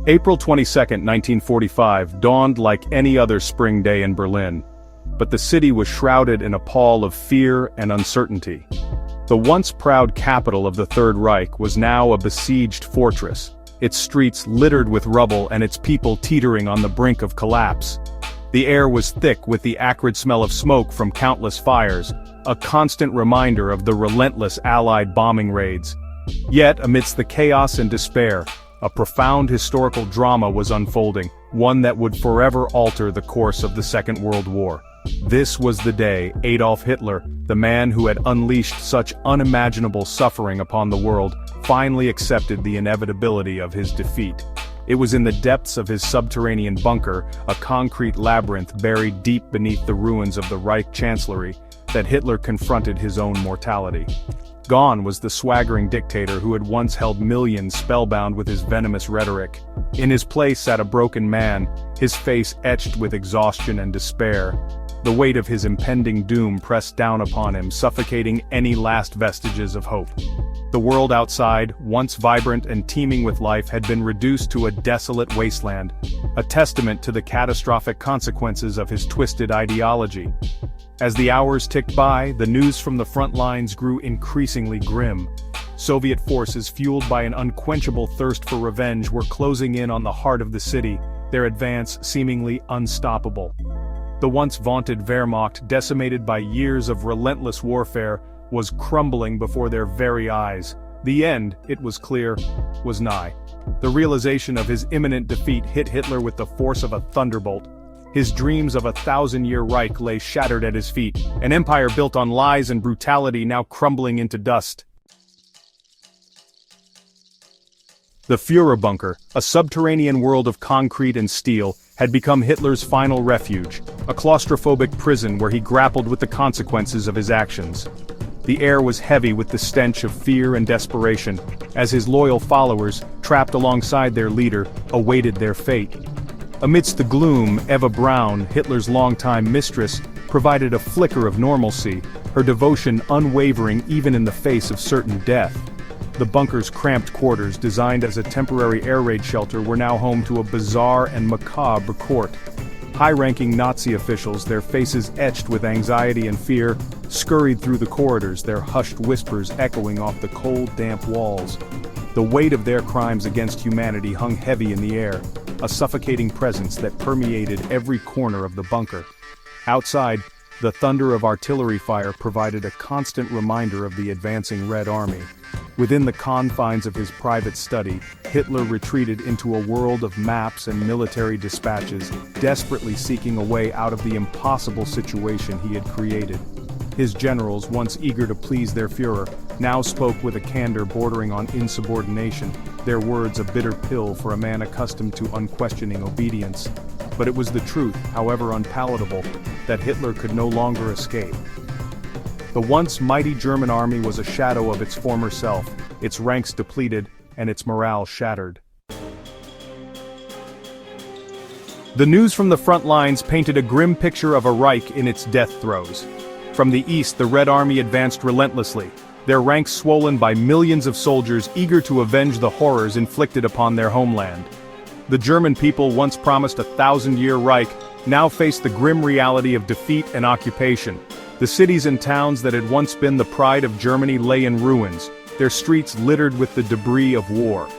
April 22, 1945, dawned like any other spring day in Berlin, but the city was shrouded in a pall of fear and uncertainty. The once proud capital of the Third Reich was now a besieged fortress, its streets littered with rubble and its people teetering on the brink of collapse. The air was thick with the acrid smell of smoke from countless fires, a constant reminder of the relentless Allied bombing raids. Yet, amidst the chaos and despair, a profound historical drama was unfolding, one that would forever alter the course of the Second World War. This was the day Adolf Hitler, the man who had unleashed such unimaginable suffering upon the world, finally accepted the inevitability of his defeat. It was in the depths of his subterranean bunker, a concrete labyrinth buried deep beneath the ruins of the Reich Chancellery, that Hitler confronted his own mortality. Gone was the swaggering dictator who had once held millions spellbound with his venomous rhetoric. In his place sat a broken man, his face etched with exhaustion and despair. The weight of his impending doom pressed down upon him, suffocating any last vestiges of hope. The world outside, once vibrant and teeming with life, had been reduced to a desolate wasteland, a testament to the catastrophic consequences of his twisted ideology. As the hours ticked by, the news from the front lines grew increasingly grim. Soviet forces, fueled by an unquenchable thirst for revenge, were closing in on the heart of the city, their advance seemingly unstoppable. The once vaunted Wehrmacht, decimated by years of relentless warfare, was crumbling before their very eyes. The end, it was clear, was nigh. The realization of his imminent defeat hit Hitler with the force of a thunderbolt. His dreams of a 1,000-year Reich lay shattered at his feet, an empire built on lies and brutality now crumbling into dust. The Führer bunker, a subterranean world of concrete and steel, had become Hitler's final refuge, a claustrophobic prison where he grappled with the consequences of his actions. The air was heavy with the stench of fear and desperation, as his loyal followers, trapped alongside their leader, awaited their fate. Amidst the gloom, Eva Braun, Hitler's longtime mistress, provided a flicker of normalcy, her devotion unwavering even in the face of certain death. The bunker's cramped quarters, designed as a temporary air raid shelter, were now home to a bizarre and macabre court. High-ranking Nazi officials, their faces etched with anxiety and fear, scurried through the corridors, their hushed whispers echoing off the cold, damp walls. The weight of their crimes against humanity hung heavy in the air, a suffocating presence that permeated every corner of the bunker. Outside, the thunder of artillery fire provided a constant reminder of the advancing Red Army. Within the confines of his private study, Hitler retreated into a world of maps and military dispatches, desperately seeking a way out of the impossible situation he had created. His generals, once eager to please their Führer, now spoke with a candor bordering on insubordination, their words a bitter pill for a man accustomed to unquestioning obedience. But it was the truth, however unpalatable, that Hitler could no longer escape. The once mighty German army was a shadow of its former self, its ranks depleted, and its morale shattered. The news from the front lines painted a grim picture of a Reich in its death throes. From the east, the Red Army advanced relentlessly, their ranks swollen by millions of soldiers eager to avenge the horrors inflicted upon their homeland. The German people, once promised a 1,000-year Reich, now faced the grim reality of defeat and occupation. The cities and towns that had once been the pride of Germany lay in ruins, their streets littered with the debris of war.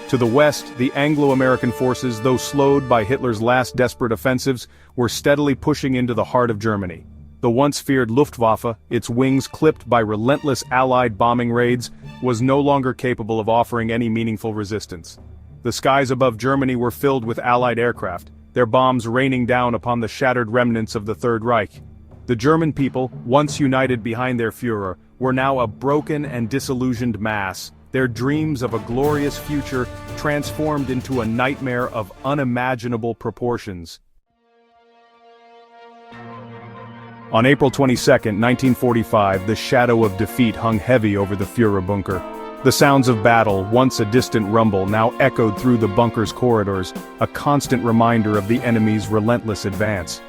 To the west, the Anglo-American forces, though slowed by Hitler's last desperate offensives, were steadily pushing into the heart of Germany. The once feared Luftwaffe, its wings clipped by relentless Allied bombing raids, was no longer capable of offering any meaningful resistance. The skies above Germany were filled with Allied aircraft, their bombs raining down upon the shattered remnants of the Third Reich. The German people, once united behind their Führer, were now a broken and disillusioned mass, their dreams of a glorious future transformed into a nightmare of unimaginable proportions. On April 22, 1945, the shadow of defeat hung heavy over the Führer bunker. The sounds of battle, once a distant rumble, now echoed through the bunker's corridors, a constant reminder of the enemy's relentless advance.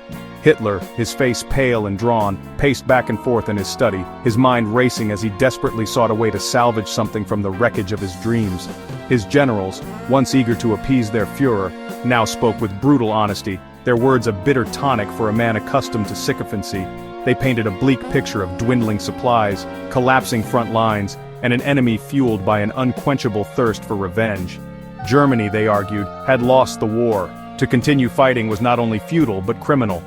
Hitler, his face pale and drawn, paced back and forth in his study, his mind racing as he desperately sought a way to salvage something from the wreckage of his dreams. His generals, once eager to appease their Führer, now spoke with brutal honesty, their words a bitter tonic for a man accustomed to sycophancy. They painted a bleak picture of dwindling supplies, collapsing front lines, and an enemy fueled by an unquenchable thirst for revenge. Germany, they argued, had lost the war. To continue fighting was not only futile but criminal.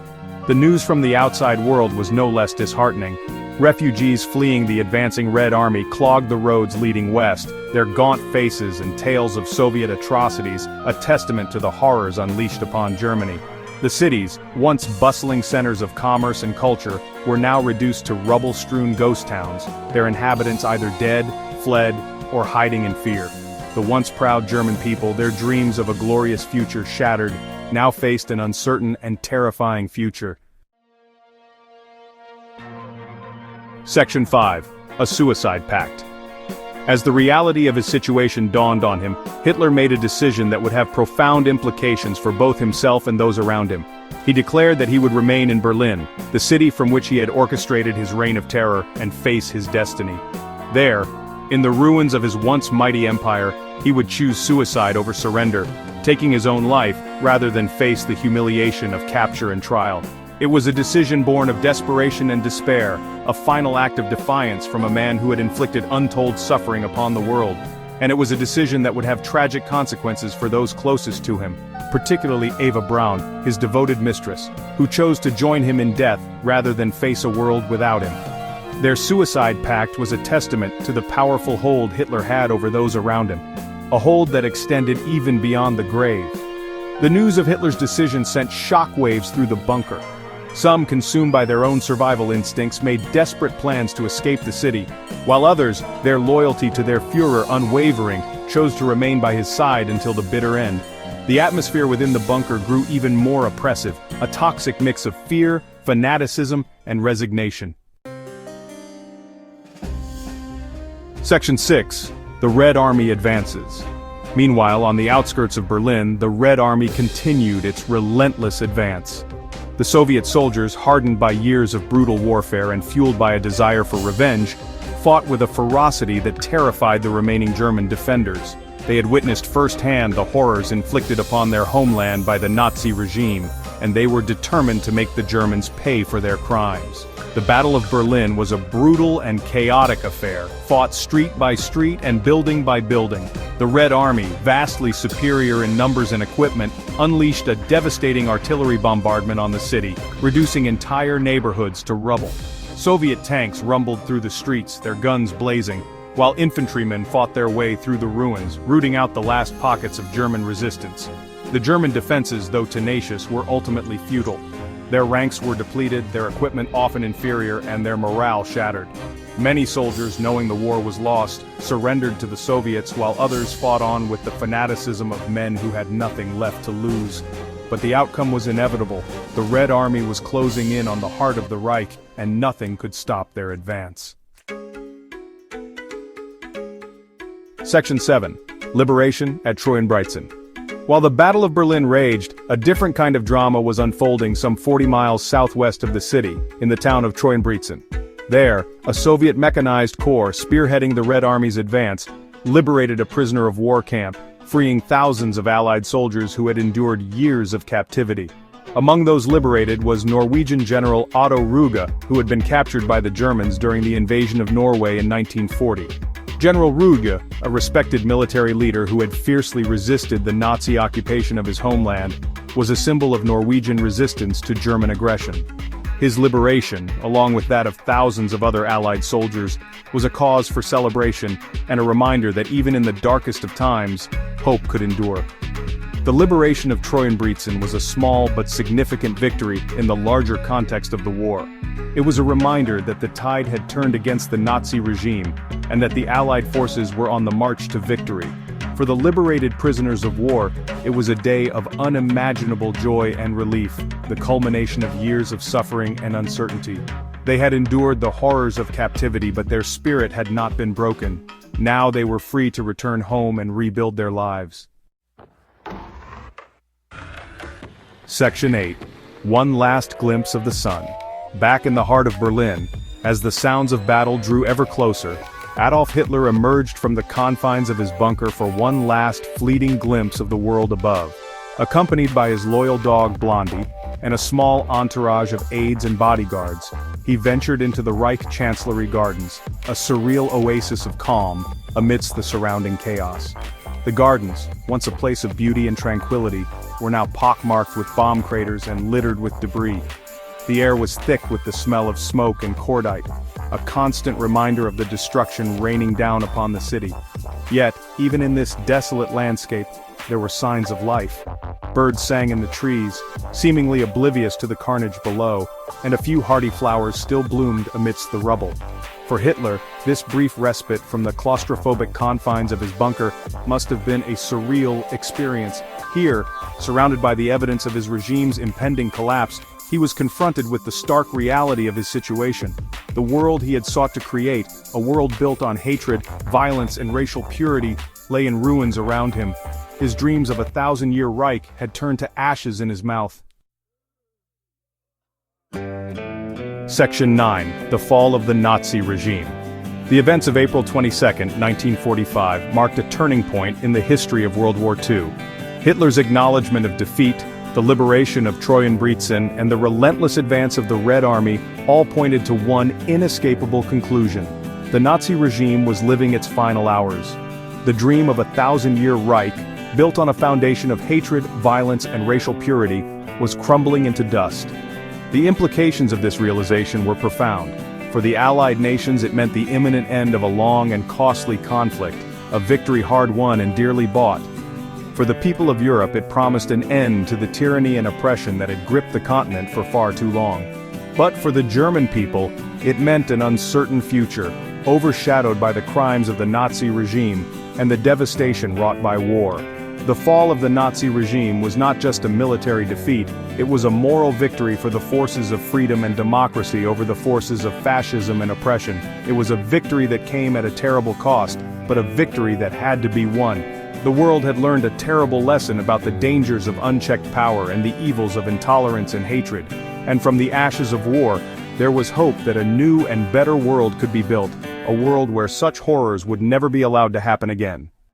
The news from the outside world was no less disheartening. Refugees fleeing the advancing Red Army clogged the roads leading west, their gaunt faces and tales of Soviet atrocities a testament to the horrors unleashed upon Germany. The cities, once bustling centers of commerce and culture, were now reduced to rubble-strewn ghost towns, their inhabitants either dead, fled, or hiding in fear. The once proud German people, their dreams of a glorious future shattered, now faced an uncertain and terrifying future. Section 5. A Suicide Pact. As the reality of his situation dawned on him, Hitler made a decision that would have profound implications for both himself and those around him. He declared that he would remain in Berlin, the city from which he had orchestrated his reign of terror, and face his destiny. There, in the ruins of his once mighty empire, he would choose suicide over surrender, taking his own life rather than face the humiliation of capture and trial. It was a decision born of desperation and despair, a final act of defiance from a man who had inflicted untold suffering upon the world. And it was a decision that would have tragic consequences for those closest to him, particularly Eva Braun, his devoted mistress, who chose to join him in death rather than face a world without him. Their suicide pact was a testament to the powerful hold Hitler had over those around him, a hold that extended even beyond the grave. The news of Hitler's decision sent shockwaves through the bunker. Some, consumed by their own survival instincts, made desperate plans to escape the city, while others, their loyalty to their Führer unwavering, chose to remain by his side until the bitter end. The atmosphere within the bunker grew even more oppressive, a toxic mix of fear, fanaticism, and resignation. Section 6. The Red Army advances. Meanwhile, on the outskirts of Berlin, the Red Army continued its relentless advance. The Soviet soldiers, hardened by years of brutal warfare and fueled by a desire for revenge, fought with a ferocity that terrified the remaining German defenders. They had witnessed firsthand the horrors inflicted upon their homeland by the Nazi regime, and they were determined to make the Germans pay for their crimes. The Battle of Berlin was a brutal and chaotic affair, fought street by street and building by building. The Red Army, vastly superior in numbers and equipment, unleashed a devastating artillery bombardment on the city, reducing entire neighborhoods to rubble. Soviet tanks rumbled through the streets, their guns blazing, while infantrymen fought their way through the ruins, rooting out the last pockets of German resistance. The German defenses, though tenacious, were ultimately futile. Their ranks were depleted, their equipment often inferior, and their morale shattered. Many soldiers, knowing the war was lost, surrendered to the Soviets, while others fought on with the fanaticism of men who had nothing left to lose. But the outcome was inevitable. The Red Army was closing in on the heart of the Reich, and nothing could stop their advance. Section 7. Liberation at Treuenbrietzen. While the Battle of Berlin raged, a different kind of drama was unfolding some 40 miles southwest of the city, in the town of Treuenbrietzen. There, a Soviet mechanized corps spearheading the Red Army's advance, liberated a prisoner of war camp, freeing thousands of Allied soldiers who had endured years of captivity. Among those liberated was Norwegian General Otto Ruge, who had been captured by the Germans during the invasion of Norway in 1940. General Ruge, a respected military leader who had fiercely resisted the Nazi occupation of his homeland, was a symbol of Norwegian resistance to German aggression. His liberation, along with that of thousands of other Allied soldiers, was a cause for celebration and a reminder that even in the darkest of times, hope could endure. The liberation of Treuenbrietzen was a small but significant victory in the larger context of the war. It was a reminder that the tide had turned against the Nazi regime, and that the Allied forces were on the march to victory. For the liberated prisoners of war, it was a day of unimaginable joy and relief, the culmination of years of suffering and uncertainty. They had endured the horrors of captivity, but their spirit had not been broken. Now they were free to return home and rebuild their lives. Section 8. One last glimpse of the sun. Back in the heart of Berlin, as the sounds of battle drew ever closer, Adolf Hitler emerged from the confines of his bunker for one last fleeting glimpse of the world above. Accompanied by his loyal dog Blondie, and a small entourage of aides and bodyguards, he ventured into the Reich Chancellery Gardens, a surreal oasis of calm amidst the surrounding chaos. The gardens, once a place of beauty and tranquility, were now pockmarked with bomb craters and littered with debris. The air was thick with the smell of smoke and cordite, a constant reminder of the destruction raining down upon the city. Yet, even in this desolate landscape, there were signs of life. Birds sang in the trees, seemingly oblivious to the carnage below, and a few hardy flowers still bloomed amidst the rubble. For Hitler, this brief respite from the claustrophobic confines of his bunker must have been a surreal experience. Here, surrounded by the evidence of his regime's impending collapse, he was confronted with the stark reality of his situation. The world he had sought to create, a world built on hatred, violence, and racial purity, lay in ruins around him. His dreams of a 1,000-year Reich had turned to ashes in his mouth. Section 9. The Fall of the Nazi Regime. The events of April 22, 1945, marked a turning point in the history of World War II. Hitler's acknowledgement of defeat, the liberation of Treuenbrietzen, and the relentless advance of the Red Army all pointed to one inescapable conclusion. The Nazi regime was living its final hours. The dream of a 1,000-year Reich, built on a foundation of hatred, violence, and racial purity, was crumbling into dust. The implications of this realization were profound. For the Allied nations, it meant the imminent end of a long and costly conflict, a victory hard won and dearly bought. For the people of Europe, it promised an end to the tyranny and oppression that had gripped the continent for far too long. But for the German people, it meant an uncertain future, overshadowed by the crimes of the Nazi regime and the devastation wrought by war. The fall of the Nazi regime was not just a military defeat, it was a moral victory for the forces of freedom and democracy over the forces of fascism and oppression. It was a victory that came at a terrible cost, but a victory that had to be won. The world had learned a terrible lesson about the dangers of unchecked power and the evils of intolerance and hatred. And from the ashes of war, there was hope that a new and better world could be built, a world where such horrors would never be allowed to happen again.